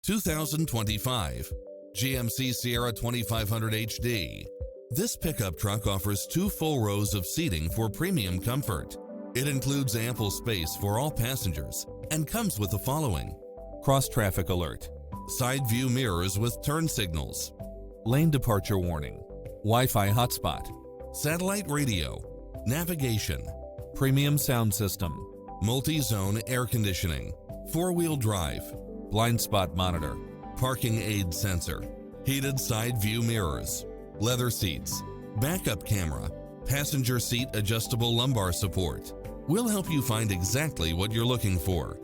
2025 GMC Sierra 2500HD. This pickup truck offers 2 full rows of seating for premium comfort. It includes ample space for all passengers and comes with the following: cross-traffic alert, side view mirrors with turn signals, lane departure warning, Wi-Fi hotspot, satellite radio, navigation, premium sound system, multi-zone air conditioning, 4-wheel drive, blind spot monitor, parking aid sensor, heated side view mirrors, leather seats, backup camera, passenger seat adjustable lumbar support. We'll help you find exactly what you're looking for.